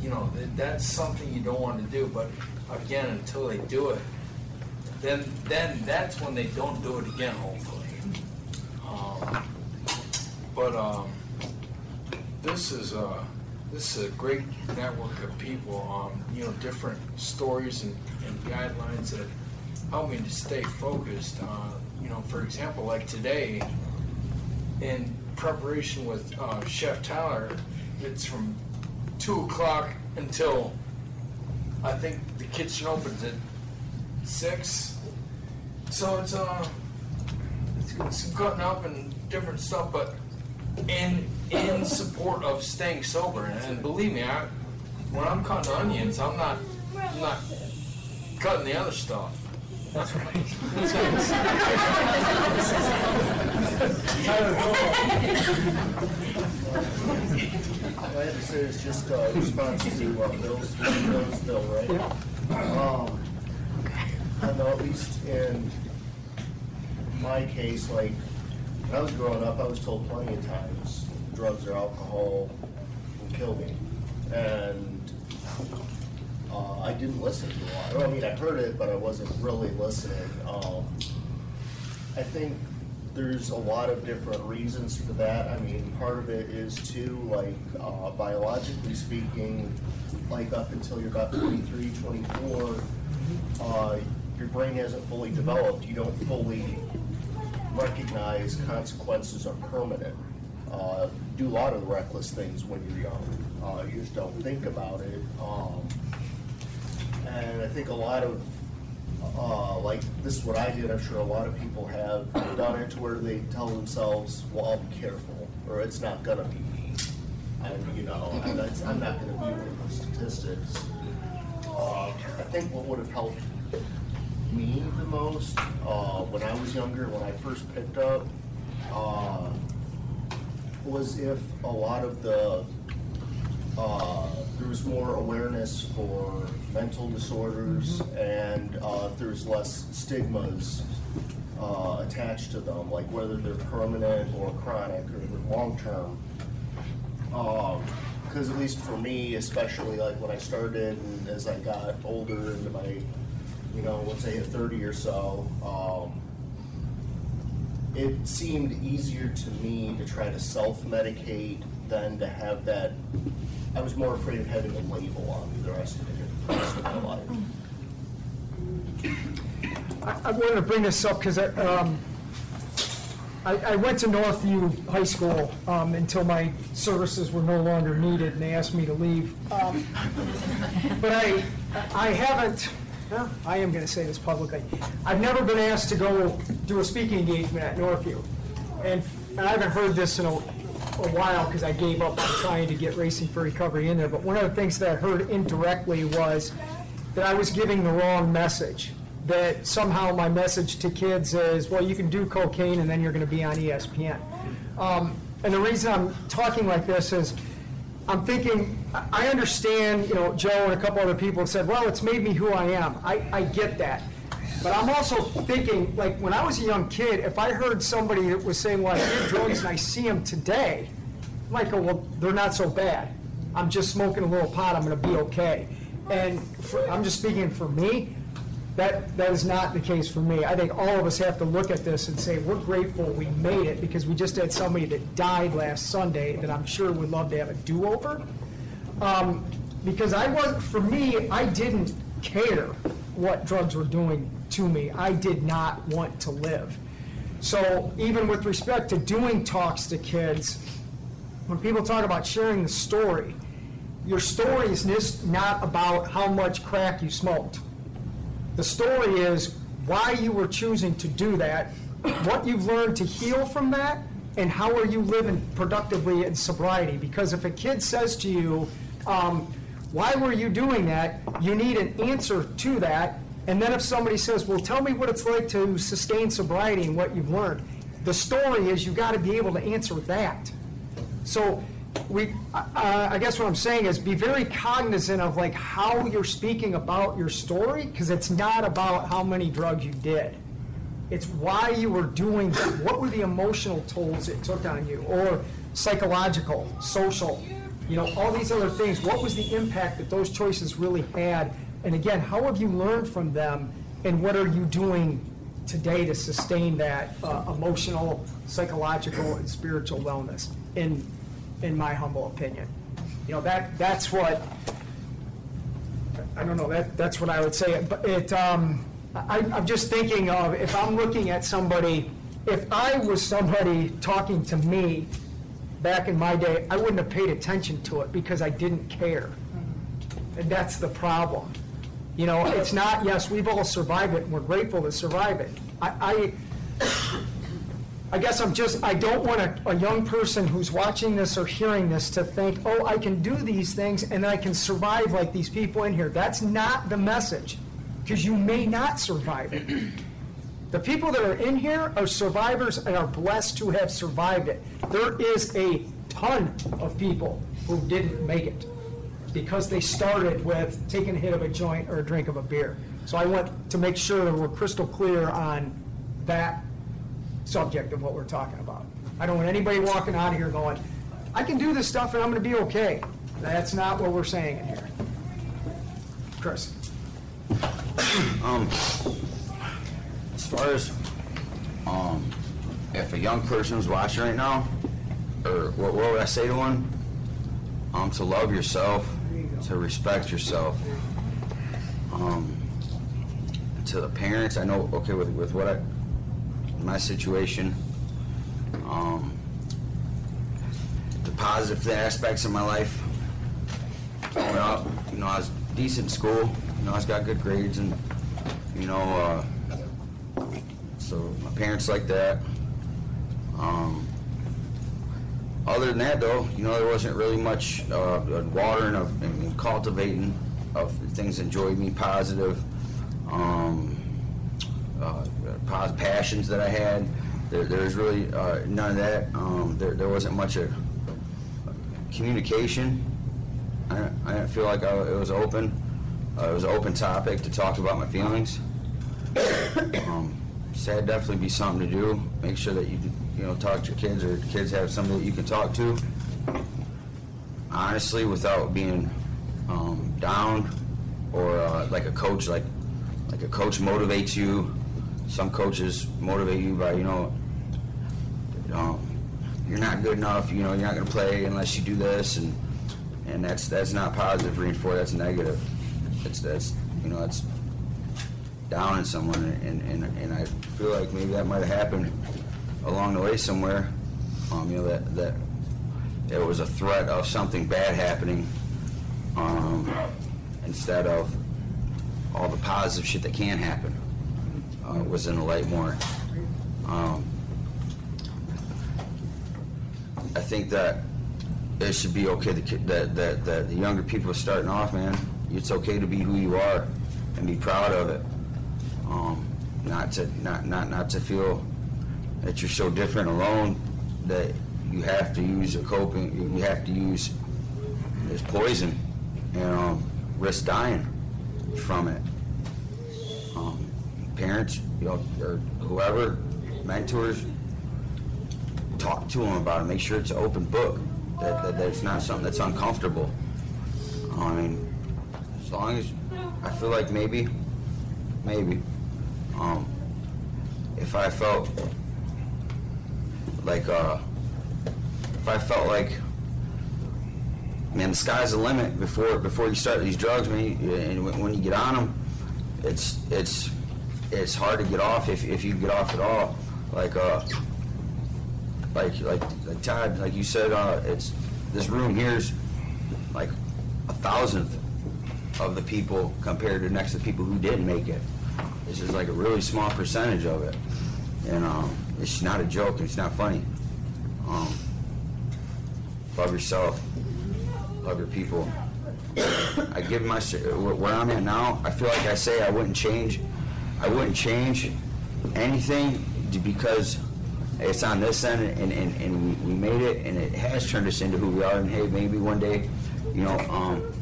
you know, that's something you don't want to do. But again, until they do it, then that's when they don't do it again, hopefully. This is a great network of people, you know, different stories and guidelines that help me to stay focused. You know, for example, like today, in preparation with Chef Tyler, it's from 2 o'clock until I think the kitchen opens at 6. So it's cutting up and different stuff, but in support of staying sober. And believe me, when I'm cutting onions, I'm not cutting the other stuff. That's right. All I have to say is just a response to Bill's bill, right? I know, at least in my case, like, when I was growing up, I was told plenty of times drugs or alcohol will kill me. And I didn't listen to a lot. I mean, I heard it, but I wasn't really listening. I think there's a lot of different reasons for that. I mean, part of it is too, like, biologically speaking, like up until you're about 23, 24, your brain hasn't fully developed. You don't fully recognize consequences are permanent. Do a lot of reckless things when you're young. You just don't think about it. And I think a lot of, like, this is what I did, I'm sure a lot of people have done it to where they tell themselves, well, I'll be careful, or it's not going to be me. And, you know, I'm not going to be one of the statistics. I think what would have helped me the most when I was younger, when I first picked up, was if a lot of there was more awareness for mental disorders and there's less stigmas attached to them, like whether they're permanent or chronic or long-term. Because at least for me, especially like when I started and as I got older into my, let's say at 30 or so, it seemed easier to me to try to self-medicate than to have that. I was more afraid of having a label on me the rest of my life. I wanted to bring this up because I went to Northview High School until my services were no longer needed and they asked me to leave. But I haven't, well, I am going to say this publicly, I've never been asked to go do a speaking engagement at Northview. And I haven't heard this in a while because I gave up on trying to get Racing for Recovery in there. But one of the things that I heard indirectly was that I was giving the wrong message. That somehow my message to kids is, well, you can do cocaine and then you're going to be on ESPN. And the reason I'm talking like this is I'm thinking, I understand, Joe and a couple other people have said, well, it's made me who I am. I get that. But I'm also thinking, like, when I was a young kid, if I heard somebody that was saying, well, I did drugs and I see them today, I might go, well, they're not so bad. I'm just smoking a little pot, I'm going to be okay. And I'm just speaking for me. That is not the case for me. I think all of us have to look at this and say we're grateful we made it because we just had somebody that died last Sunday that I'm sure would love to have a do-over. Because for me, I didn't care what drugs were doing to me. I did not want to live. So even with respect to doing talks to kids, when people talk about sharing the story, your story is just not about how much crack you smoked. The story is why you were choosing to do that, what you've learned to heal from that, and how are you living productively in sobriety. Because if a kid says to you, why were you doing that, you need an answer to that. And then if somebody says, well, tell me what it's like to sustain sobriety and what you've learned, the story is you've got to be able to answer that. So I guess what I'm saying is be very cognizant of like how you're speaking about your story, because it's not about how many drugs you did. It's why you were doing them. What were the emotional tolls it took on you, or psychological, social, all these other things. What was the impact that those choices really had? And again, how have you learned from them, and what are you doing today to sustain that emotional, psychological, and spiritual wellness? In my humble opinion, that's what I don't know. That's what I would say. But I'm just thinking of if I'm looking at somebody. If I was somebody talking to me back in my day, I wouldn't have paid attention to it because I didn't care, and that's the problem. It's not. Yes, we've all survived it, and we're grateful to survive it. I guess I don't want a young person who's watching this or hearing this to think, oh, I can do these things and I can survive like these people in here. That's not the message, because you may not survive it. The people that are in here are survivors and are blessed to have survived it. There is a ton of people who didn't make it because they started with taking a hit of a joint or a drink of a beer. So I want to make sure that we're crystal clear on that subject of what we're talking about. I don't want anybody walking out of here going, I can do this stuff and I'm going to be okay. That's not what we're saying in here. Chris. As far as if a young person was watching right now, or what would I say to one? To love yourself, to respect yourself. To the parents, I know, okay, with what my situation, the positive aspects of my life. Growing up, I was decent in school. I got good grades, and so my parents like that. Other than that, though, there wasn't really much watering and cultivating of things that enjoyed me positive. passions that I had. There's really none of that. There wasn't much of communication. I didn't feel like it was open. It was an open topic to talk about my feelings. So that'd definitely be something to do. Make sure that you talk to your kids, or kids have somebody that you can talk to. Honestly, without being down, or like a coach, like a coach motivates you. Some coaches motivate you by you're not good enough. You're not going to play unless you do this, and that's not positive reinforcement. That's negative. That's down in someone, and I feel like maybe that might have happened along the way somewhere. That it was a threat of something bad happening, instead of all the positive shit that can happen. Was in the light more. I think that it should be okay that the younger people are starting off, man. It's okay to be who you are and be proud of it. Not to feel that you're so different alone that you have to use you have to use this poison and risk dying from it. Parents, or whoever, mentors, talk to them about it. Make sure it's an open book. That it's not something that's uncomfortable. I mean, as long as I feel like maybe, if I felt like, man, the sky's the limit before you start these drugs, man. And when you get on them, it's hard to get off if you get off at all. Like Todd, like you said, it's this room here's like 1,000th of the people compared to next to people who didn't make it. This is like a really small percentage of it, and it's not a joke. It's not funny. Love yourself. Love your people. I give where I'm at now. I feel like I say I wouldn't change anything because it's on this end, and we made it, and it has turned us into who we are. And hey, maybe one day,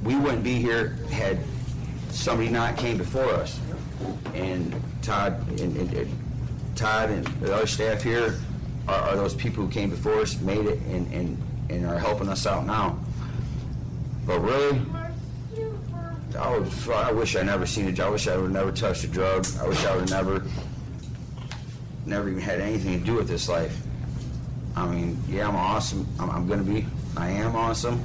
we wouldn't be here had somebody not came before us. And Todd and the other staff here are those people who came before us, made it, and are helping us out now. But really, I wish I never seen a drug. I wish I would have never touched a drug. I wish I would have never even had anything to do with this life. I mean, yeah, I'm awesome. I am awesome.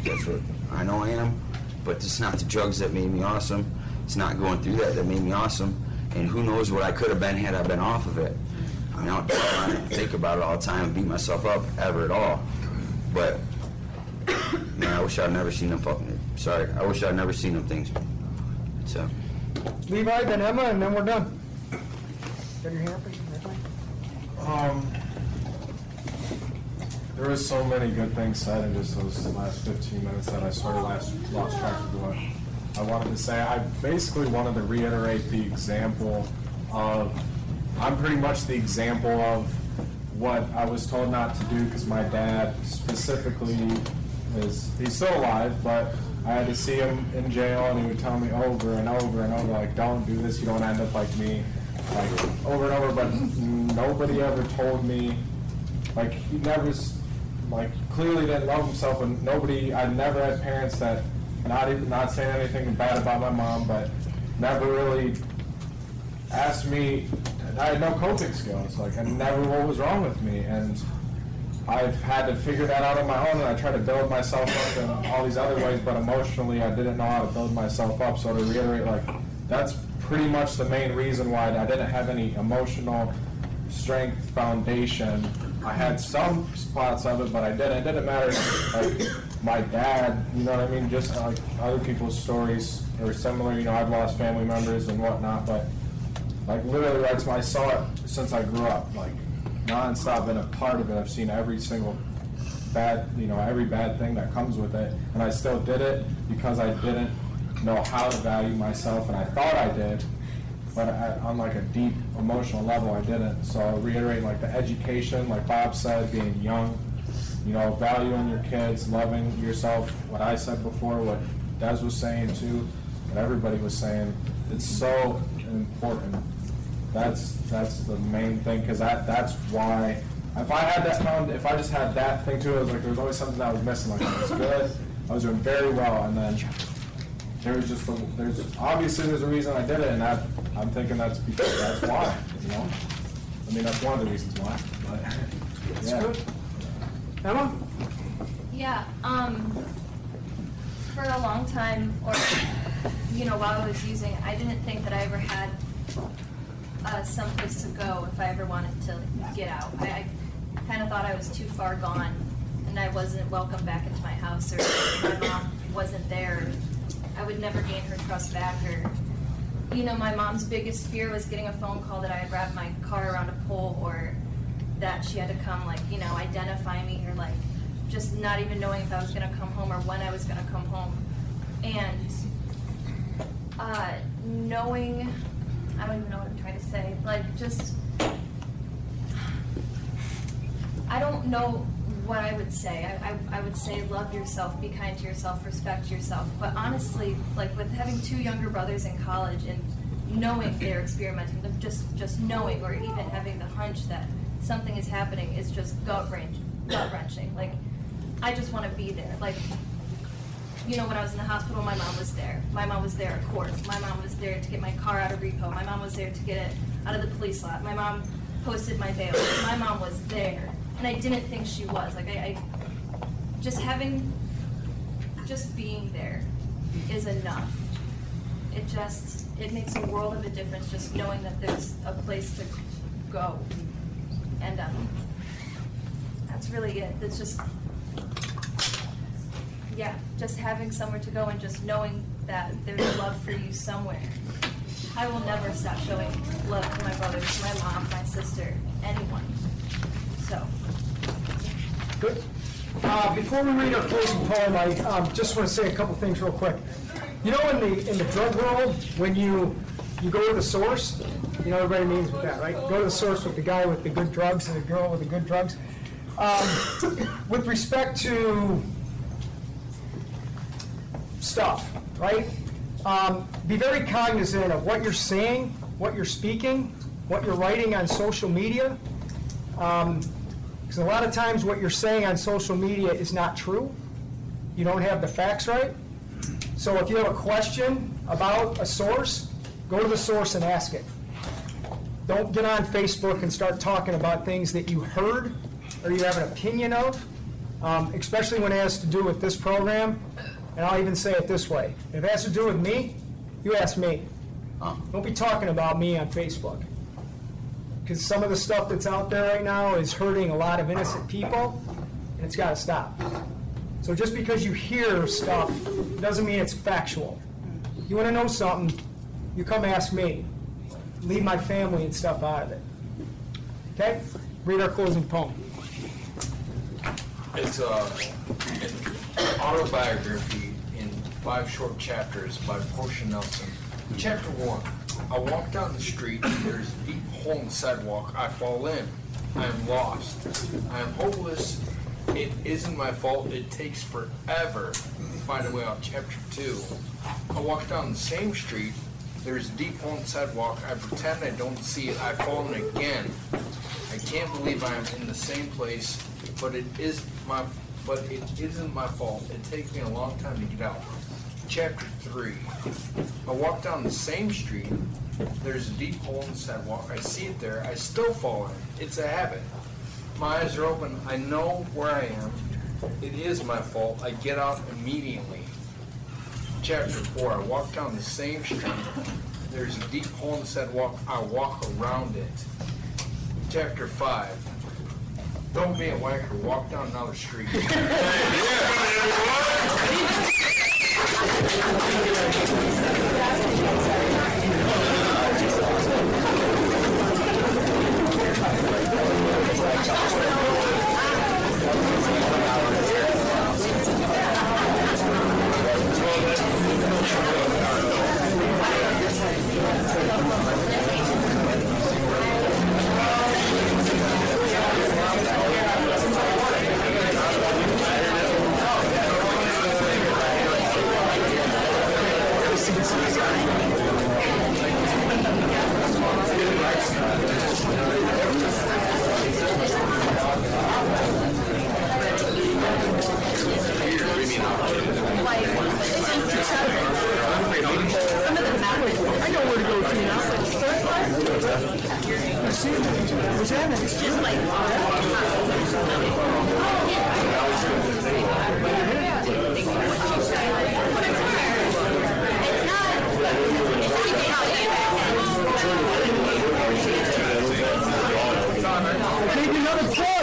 That's what I know I am. But it's not the drugs that made me awesome. It's not going through that made me awesome. And who knows what I could have been had I been off of it. I mean, I don't dwell on it and think about it all the time and beat myself up ever at all. But, man, I wish I'd never seen them I wish I'd never seen them things. So. Levi, then Emma, and then we're done. Got your hand up? There was so many good things said in just those last 15 minutes that I sort of lost track of what I wanted to say. I basically wanted to reiterate the example of, I'm pretty much the example of what I was told not to do because my dad specifically he's still alive, but I had to see him in jail and he would tell me over and over and over, like, don't do this, you don't end up like me. Like, over and over, but nobody ever told me, like, he never, like, clearly didn't love himself, and I never had parents that, not saying anything bad about my mom, but never really asked me. I had no coping skills, like, and never what was wrong with me, and I've had to figure that out on my own, and I try to build myself up in all these other ways, but emotionally I didn't know how to build myself up. So to reiterate, like, that's pretty much the main reason why I didn't have any emotional strength foundation. I had some spots of it, but I didn't. It didn't matter, like, my dad, you know what I mean? Just like other people's stories are similar. I've lost family members and whatnot, but like literally, I saw it since I grew up, like nonstop, been a part of it. I've seen every single every bad thing that comes with it, and I still did it because I didn't know how to value myself, and I thought I did, but on like a deep emotional level, I didn't. So I'll reiterate like the education, like Bob said, being young, you know, valuing your kids, loving yourself, what I said before, what Des was saying too, what everybody was saying. It's so important. That's the main thing, because that's why, if I had that if I just had that thing too, it was like there was always something that I was missing. Like I was good, I was doing very well, and then there's obviously a reason I did it, and I'm thinking that's why, you know. I mean, that's one of the reasons why. But That's yeah. good. Emma? Yeah, for a long time, or, you know, while I was using it, I didn't think that I ever had someplace to go if I ever wanted to get out. I kind of thought I was too far gone, and I wasn't welcome back into my house, or my mom wasn't there. I would never gain her trust back, or, you know, my mom's biggest fear was getting a phone call that I had wrapped my car around a pole, or that she had to come, like, you know, identify me, or like just not even knowing if I was going to come home or when I was going to come home. And knowing, I don't even know what I'm trying to say, like just, I don't know what I would say. I would say love yourself, be kind to yourself, respect yourself. But honestly, like with having two younger brothers in college and knowing they're experimenting, just knowing, or even having the hunch that something is happening is just gut-wrenching. Like, I just want to be there. Like, you know, when I was in the hospital, my mom was there. My mom was there, of course. My mom was there to get my car out of repo. My mom was there to get it out of the police lot. My mom posted my bail. My mom was there. And I didn't think she was. Like, just being there is enough. It makes a world of a difference just knowing that there's a place to go. And that's really it. It's just, yeah, just having somewhere to go and just knowing that there's love for you somewhere. I will never stop showing love to my brothers, my mom, my sister, anyone. So. Good. Before we read our closing poem, I just want to say a couple things real quick. You know, in the drug world, when you go to the source, you know, everybody means with that, right? Go to the source with the guy with the good drugs and the girl with the good drugs. With respect to stuff, right? Be very cognizant of what you're saying, what you're speaking, what you're writing on social media. Because a lot of times what you're saying on social media is not true. You don't have the facts right. So if you have a question about a source, go to the source and ask it. Don't get on Facebook and start talking about things that you heard or you have an opinion of, especially when it has to do with this program. And I'll even say it this way. If it has to do with me, you ask me. Don't be talking about me on Facebook. Because some of the stuff that's out there right now is hurting a lot of innocent people, and it's got to stop. So just because you hear stuff doesn't mean it's factual. You want to know something, you come ask me. Leave my family and stuff out of it. Okay? Read our closing poem. It's an autobiography in 5 short chapters by Portia Nelson. Chapter 1. I walk down the street, there's a deep hole in the sidewalk, I fall in. I am lost. I am hopeless. It isn't my fault. It takes forever to find a way out. Chapter 2. I walk down the same street, there's a deep hole in the sidewalk, I pretend I don't see it, I fall in again. I can't believe I am in the same place, but it isn't my fault. It takes me a long time to get out. Chapter 3. I walk down the same street. There's a deep hole in the sidewalk. I see it there. I still fall in. It's a habit. My eyes are open. I know where I am. It is my fault. I get out immediately. Chapter 4. I walk down the same street. There's a deep hole in the sidewalk. I walk around it. Chapter 5. Don't be a wanker. Walk down another street. Thank you. What's happening? It's just like, Take another plug.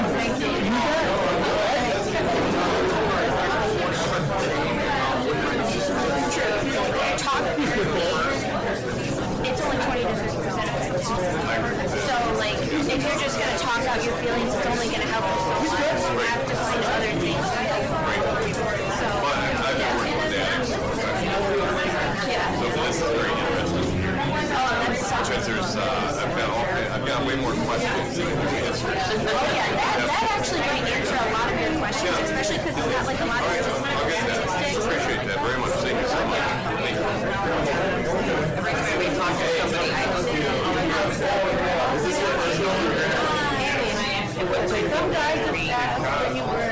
it's only 20 to 30% of the So, like, if you're just going to talk out your feelings, it's only going to help you so much. You have to find other things to do. So, yeah. So this is very interesting. Because there's, I've got way more questions than answers. Oh, yeah, that actually might answer a lot of your questions, especially because it's got like a lot of statistics. Appreciate that very much. Thank you so much. Thank you. Every time we talk to somebody, I go through some guy just asked when you were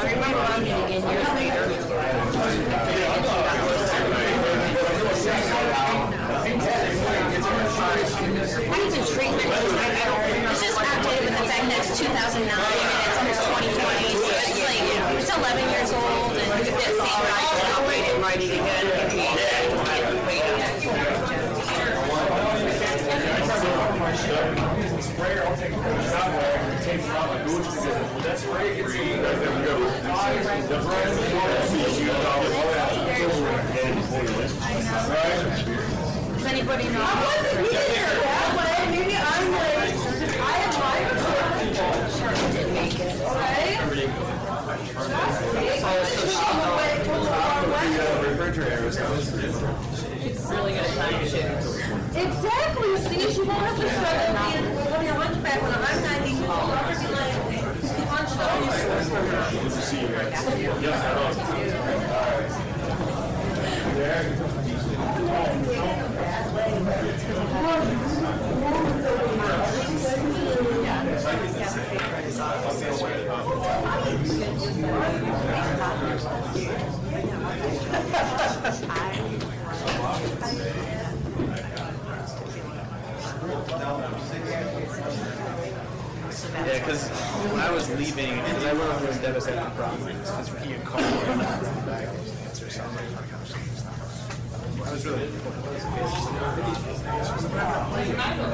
in my mom meeting and years later. He's in treatment. It's just outdated with the fact that it's 2009 and it's almost 2020. So it's like, it's 11 years old and it's operating mighty Sprayer, I'll take a shot and tape it out like boots together. That spray gets Does anybody know? I wasn't here. That way, maybe I'm like, I admire her. Didn't make it. Right? She's really good at time too. Exactly. See, she won't have to struggle being your hunchback when I'm 90 years old. I'll be like, hunched over. Good to see you guys. Yeah, because when I was leaving, because I went over to devastating properties, because he had called me and back and answer something. I was really